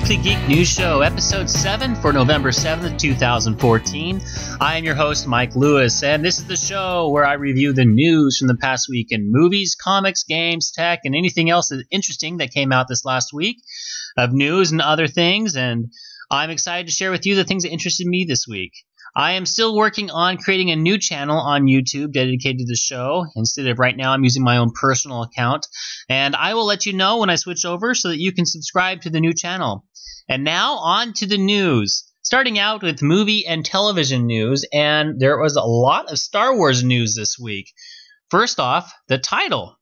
Weekly Geek News Show, Episode 7 for November 7th, 2014. I am your host, Mike Lewis, and this is the show where I review the news from the past week in movies, comics, games, tech, and anything else interesting that came out this last week of news and other things, and I'm excited to share with you the things that interested me this week. I am still working on creating a new channel on YouTube dedicated to the show. Instead of right now, I'm using my own personal account. And I will let you know when I switch over so that you can subscribe to the new channel. And now on to the news. Starting out with movie and television news, and there was a lot of Star Wars news this week. First off, the title.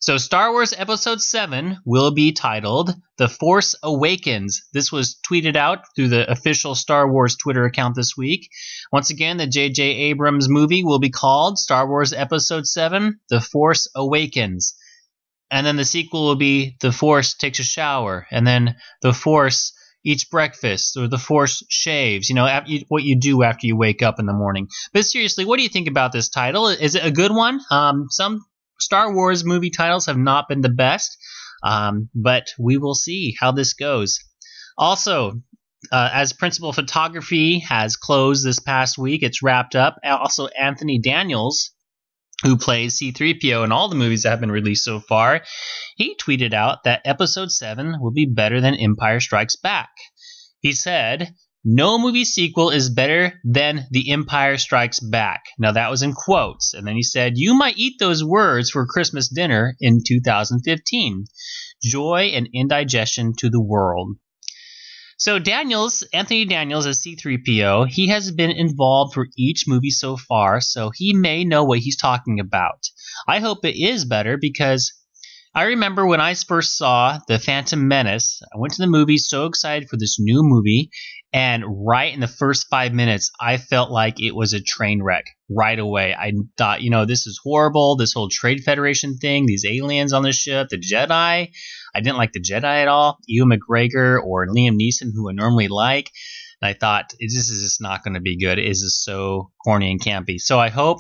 So Star Wars Episode 7 will be titled The Force Awakens. This was tweeted out through the official Star Wars Twitter account this week. Once again, the J.J. Abrams movie will be called Star Wars Episode 7 The Force Awakens. And then the sequel will be The Force Takes a Shower. And then The Force Eats Breakfast, or The Force Shaves. You know, what you do after you wake up in the morning. But seriously, what do you think about this title? Is it a good one? Some Star Wars movie titles have not been the best, but we will see how this goes. Also, as principal photography has closed this past week, it's wrapped up. Also, Anthony Daniels, who plays C-3PO in all the movies that have been released so far, he tweeted out that Episode 7 will be better than Empire Strikes Back. He said, "No movie sequel is better than The Empire Strikes Back." Now, that was in quotes. And then he said, "You might eat those words for Christmas dinner in 2015. Joy and indigestion to the world." So Anthony Daniels as C-3PO, he has been involved for each movie so far, so he may know what he's talking about. I hope it is better because I remember when I first saw The Phantom Menace, I went to the movie so excited for this new movie, and right in the first 5 minutes, I felt like it was a train wreck right away. I thought, this is horrible, this whole Trade Federation thing, these aliens on the ship, the Jedi. I didn't like the Jedi at all, Ewan McGregor or Liam Neeson, who I normally like. And I thought, this is just not going to be good. It is just so corny and campy. So I hope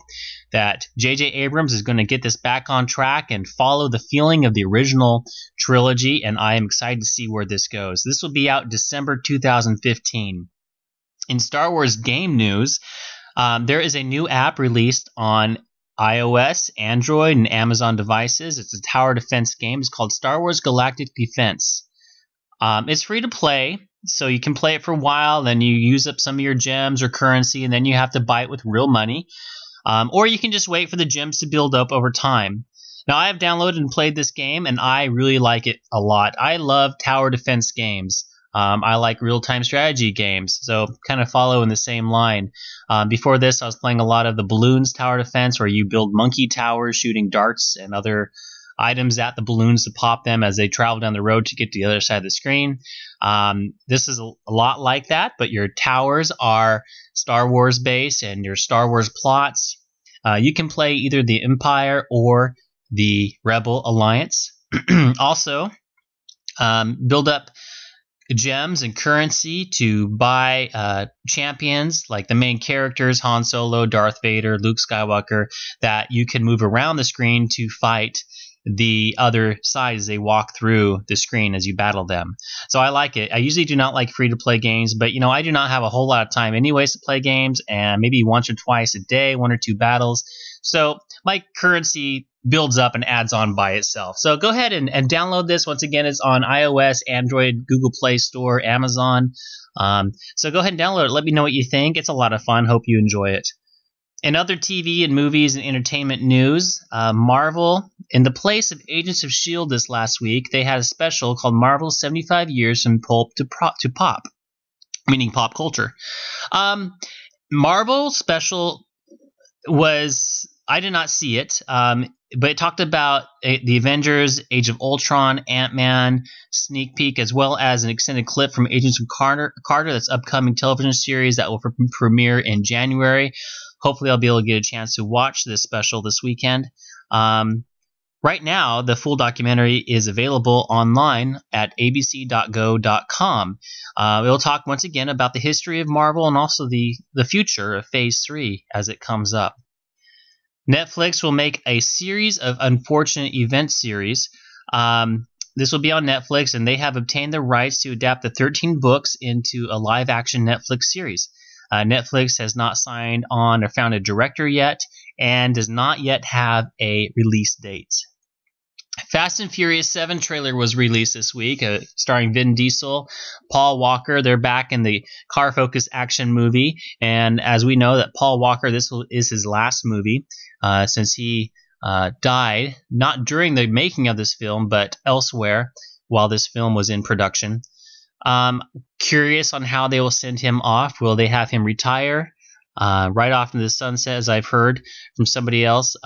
that J.J. Abrams is going to get this back on track and follow the feeling of the original trilogy, and I am excited to see where this goes. This will be out December 2015. In Star Wars game news, there is a new app released on iOS, Android, and Amazon devices. It's a tower defense game. It's called Star Wars Galactic Defense. It's free to play, so you can play it for a while, then you use up some of your gems or currency, and then you have to buy it with real money. Or you can just wait for the gems to build up over time. Now, I have downloaded and played this game, and I really like it a lot. I love tower defense games. I like real-time strategy games, so kind of follow in the same line. Before this, I was playing a lot of the balloons tower defense, where you build monkey towers shooting darts and other items at the balloons to pop them as they travel down the road to get to the other side of the screen. This is a lot like that, but your towers are Star Wars based and your Star Wars plots. You can play either the Empire or the Rebel Alliance. Also, build up gems and currency to buy champions like the main characters, Han Solo, Darth Vader, Luke Skywalker, that you can move around the screen to fight the other side as they walk through the screen as you battle them. So I like it. I usually do not like free-to-play games, but I do not have a whole lot of time anyways to play games, and maybe once or twice a day, 1 or 2 battles. So my currency builds up and adds on by itself. So go ahead and download this. Once again, it's on iOS, Android, Google Play Store, Amazon. So go ahead and download it. Let me know what you think. It's a lot of fun. Hope you enjoy it. In other TV and movies and entertainment news, Marvel, in the place of Agents of S.H.I.E.L.D. this last week, they had a special called Marvel 75 Years from Pulp to Pop, meaning pop culture. Marvel special was, I did not see it, but it talked about the Avengers, Age of Ultron, Ant-Man, sneak peek, as well as an extended clip from Agents of Carter, that's upcoming television series that will premiere in January. Hopefully I'll be able to get a chance to watch this special this weekend. Right now, the full documentary is available online at abc.go.com. It'll talk once again about the history of Marvel and also the future of Phase 3 as it comes up. Netflix will make a series of unfortunate event series This will be on Netflix, and they have obtained the rights to adapt the 13 books into a live-action Netflix series. Netflix has not signed on or found a director yet, and does not yet have a release date. Fast and Furious 7 trailer was released this week, starring Vin Diesel, Paul Walker. They're back in the car-focused action movie, and as we know that Paul Walker, is his last movie since he died, not during the making of this film, but elsewhere while this film was in production. Curious on how they will send him off. Will they have him retire right off into the sunset, as I've heard from somebody else?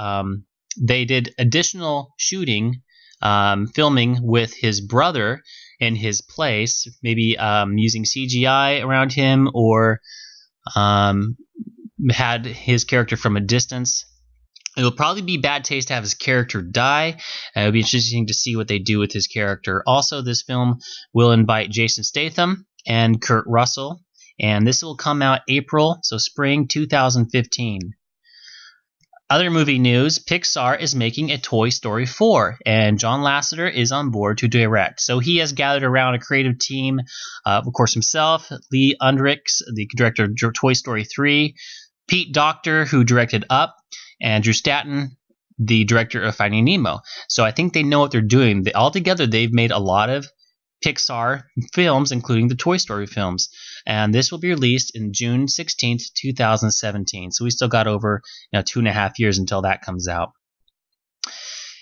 They did additional shooting, filming with his brother in his place, maybe using CGI around him, or had his character from a distance. It will probably be bad taste to have his character die. It'll be interesting to see what they do with his character. Also, this film will invite Jason Statham and Kurt Russell, and this will come out April, so spring 2015. Other movie news, Pixar is making a Toy Story 4, and John Lasseter is on board to direct. So he has gathered around a creative team, of course himself, Lee Undricks, the director of Toy Story 3, Pete Docter, who directed Up, and Drew Stanton, the director of Finding Nemo. So I think they know what they're doing. Altogether, they've made a lot of Pixar films, including the Toy Story films. And this will be released in June 16th, 2017. So we still got over 2.5 years until that comes out.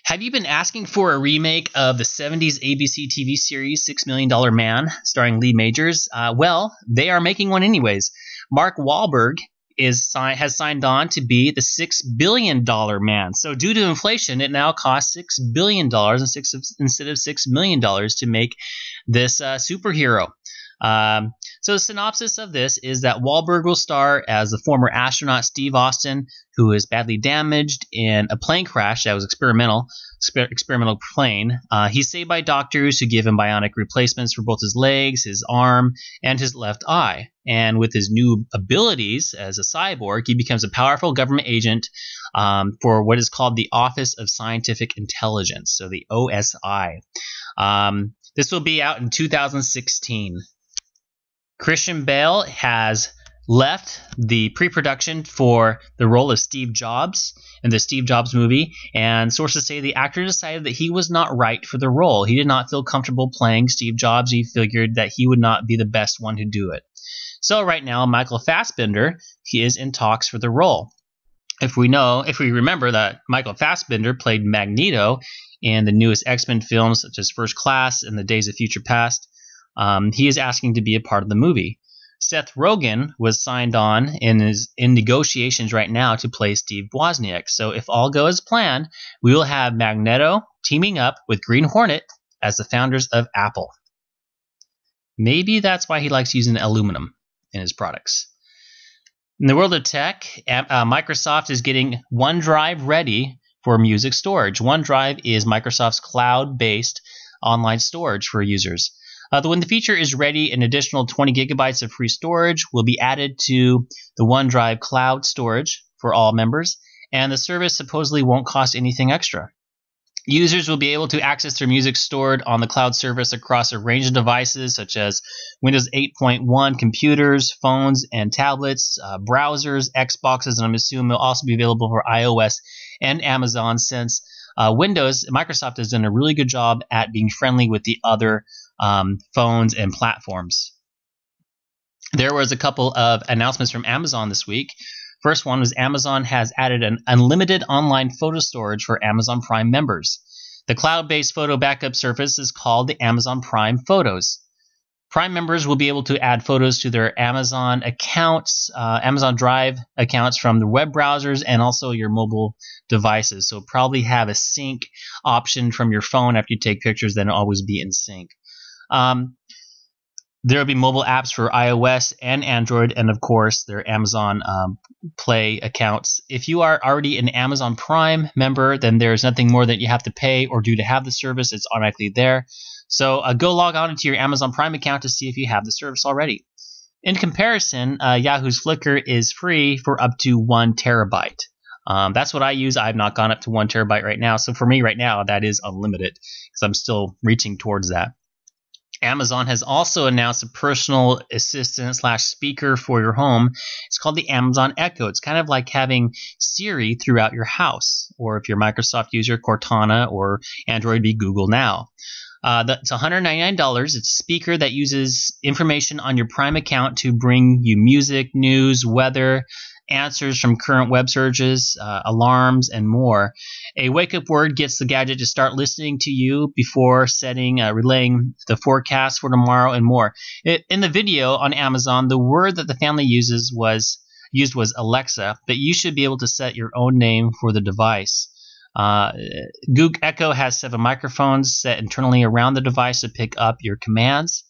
Have you been asking for a remake of the 70s ABC TV series $6 Million Man, starring Lee Majors? Well, they are making one anyways. Mark Wahlberg has signed on to be the $6 billion man. So due to inflation, it now costs $6 billion instead of $6 million to make this superhero. So the synopsis of this is that Wahlberg will star as the former astronaut Steve Austin, who is badly damaged in a plane crash that was experimental plane. He's saved by doctors who give him bionic replacements for both his legs, his arm, and his left eye. And with his new abilities as a cyborg, he becomes a powerful government agent for what is called the Office of Scientific Intelligence, so the OSI. This will be out in 2016. Christian Bale has left the pre-production for the role of Steve Jobs in the Steve Jobs movie, and sources say the actor decided that he was not right for the role. He did not feel comfortable playing Steve Jobs. He figured that he would not be the best one to do it. So right now, Michael Fassbender, he is in talks for the role. If we remember that Michael Fassbender played Magneto in the newest X-Men films, such as First Class and The Days of Future Past, he is asking to be a part of the movie. Seth Rogen was signed on and is in negotiations right now to play Steve Wozniak. So if all goes as planned, we will have Magneto teaming up with Green Hornet as the founders of Apple. Maybe that's why he likes using aluminum in his products. In the world of tech, Microsoft is getting OneDrive ready for music storage. OneDrive is Microsoft's cloud-based online storage for users. When the feature is ready, an additional 20 gigabytes of free storage will be added to the OneDrive cloud storage for all members, and the service supposedly won't cost anything extra. Users will be able to access their music stored on the cloud service across a range of devices such as Windows 8.1 computers, phones, and tablets, browsers, Xboxes, and I'm assuming it'll also be available for iOS and Amazon, since Microsoft has done a really good job at being friendly with the other phones and platforms. There was a couple of announcements from Amazon this week. First one was Amazon has added an unlimited online photo storage for Amazon Prime members. The cloud-based photo backup service is called the Amazon Prime Photos. Prime members will be able to add photos to their Amazon accounts, Amazon Drive accounts from the web browsers and also your mobile devices. So probably have a sync option from your phone after you take pictures, then it'll always be in sync. There will be mobile apps for iOS and Android, and of course, their Amazon Play accounts. If you are already an Amazon Prime member, then there's nothing more that you have to pay or do to have the service. It's automatically there. So go log on into your Amazon Prime account to see if you have the service already. In comparison, Yahoo's Flickr is free for up to 1 terabyte. That's what I use. I've not gone up to 1 terabyte right now. So for me right now, that is unlimited because I'm still reaching towards that. Amazon has also announced a personal assistant / speaker for your home. It's called the Amazon Echo. It's kind of like having Siri throughout your house, or if you're a Microsoft user, Cortana, or Android, be Google Now. It's $199. It's a speaker that uses information on your Prime account to bring you music, news, weather, answers from current web searches, alarms, and more. A wake-up word gets the gadget to start listening to you before relaying the forecast for tomorrow and more. In the video on Amazon, the word that the family used was Alexa, but you should be able to set your own name for the device. Google Echo has 7 microphones set internally around the device to pick up your commands.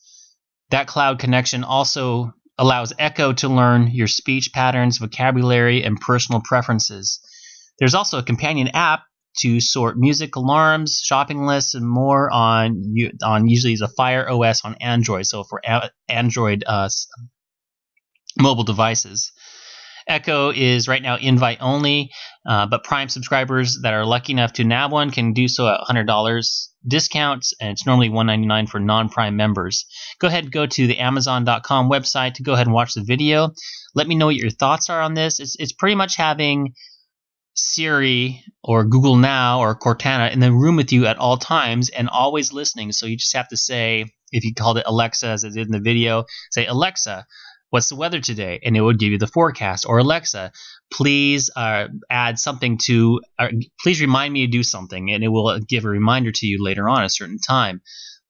That cloud connection also allows Echo to learn your speech patterns, vocabulary, and personal preferences. There's also a companion app to sort music, alarms, shopping lists, and more on usually the Fire OS on Android, so for Android mobile devices. Echo is right now invite only, but Prime subscribers that are lucky enough to nab one can do so at $100 discounts, and it's normally $199 for non-Prime members. Go ahead and go to the Amazon.com website to go ahead and watch the video. Let me know what your thoughts are on this. It's pretty much having Siri or Google Now or Cortana in the room with you at all times and always listening. So you just have to say, if you called it Alexa as it did in the video, say, Alexa, what's the weather today? And it would give you the forecast. Or Alexa, please add something to, please remind me to do something. And it will give a reminder to you later on at a certain time.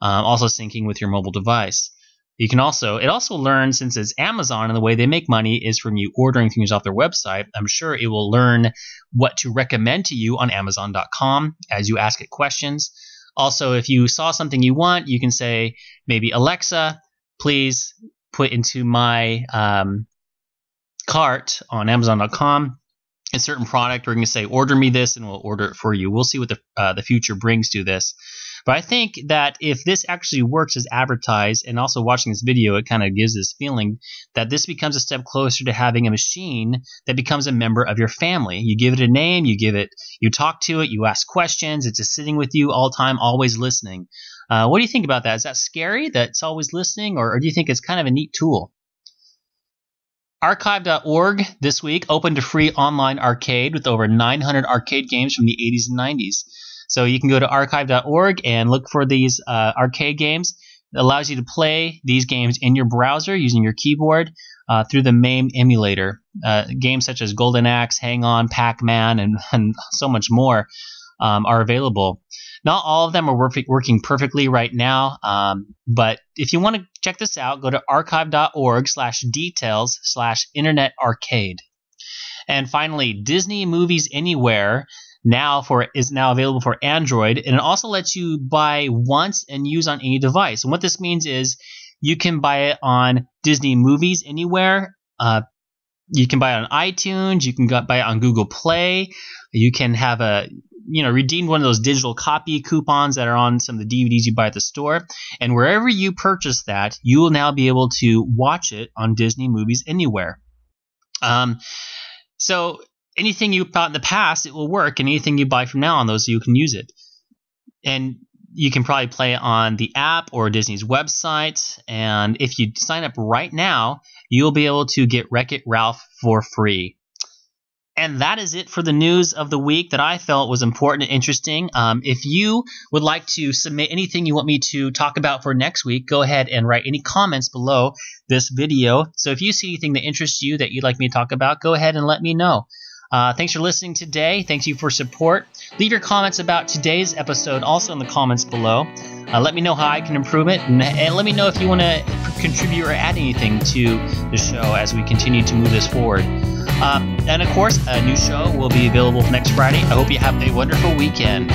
Also syncing with your mobile device. It also learns, since it's Amazon and the way they make money is from you ordering things off their website, I'm sure it will learn what to recommend to you on Amazon.com as you ask it questions. Also, if you saw something you want, you can say, maybe Alexa, please put into my cart on Amazon.com a certain product. We're going to say, order me this, and we'll order it for you. We'll see what the future brings to this. But I think that if this actually works as advertised, and also watching this video, it kind of gives this feeling that this becomes a step closer to having a machine that becomes a member of your family. You give it a name, you talk to it, you ask questions, it's just sitting with you all the time, always listening. What do you think about that? Is that scary that it's always listening, or do you think it's kind of a neat tool? Archive.org this week opened a free online arcade with over 900 arcade games from the 80s and 90s. So you can go to archive.org and look for these arcade games. It allows you to play these games in your browser using your keyboard through the MAME emulator. Games such as Golden Axe, Hang On, Pac-Man, and so much more are available. Not all of them are working perfectly right now, but if you want to check this out, go to archive.org/details/Internet Arcade. And finally, Disney Movies Anywhere is now available for Android, and it also lets you buy once and use on any device. And what this means is you can buy it on Disney Movies Anywhere. You can buy it on iTunes. You can buy it on Google Play. You can have redeem one of those digital copy coupons that are on some of the DVDs you buy at the store. And wherever you purchase that, you will now be able to watch it on Disney Movies Anywhere. So anything you bought in the past, it will work. And anything you buy from now on, those you can use it. And you can probably play it on the app or Disney's website. And if you sign up right now, you'll be able to get Wreck-It Ralph for free. And that is it for the news of the week that I felt was important and interesting. If you would like to submit anything you want me to talk about for next week, go ahead and write any comments below this video. So if you see anything that interests you that you'd like me to talk about, go ahead and let me know. Thanks for listening today. Thank you for support. Leave your comments about today's episode also in the comments below. Let me know how I can improve it, and let me know if you want to contribute or add anything to the show as we continue to move this forward. And of course, a new show will be available next Friday. I hope you have a wonderful weekend.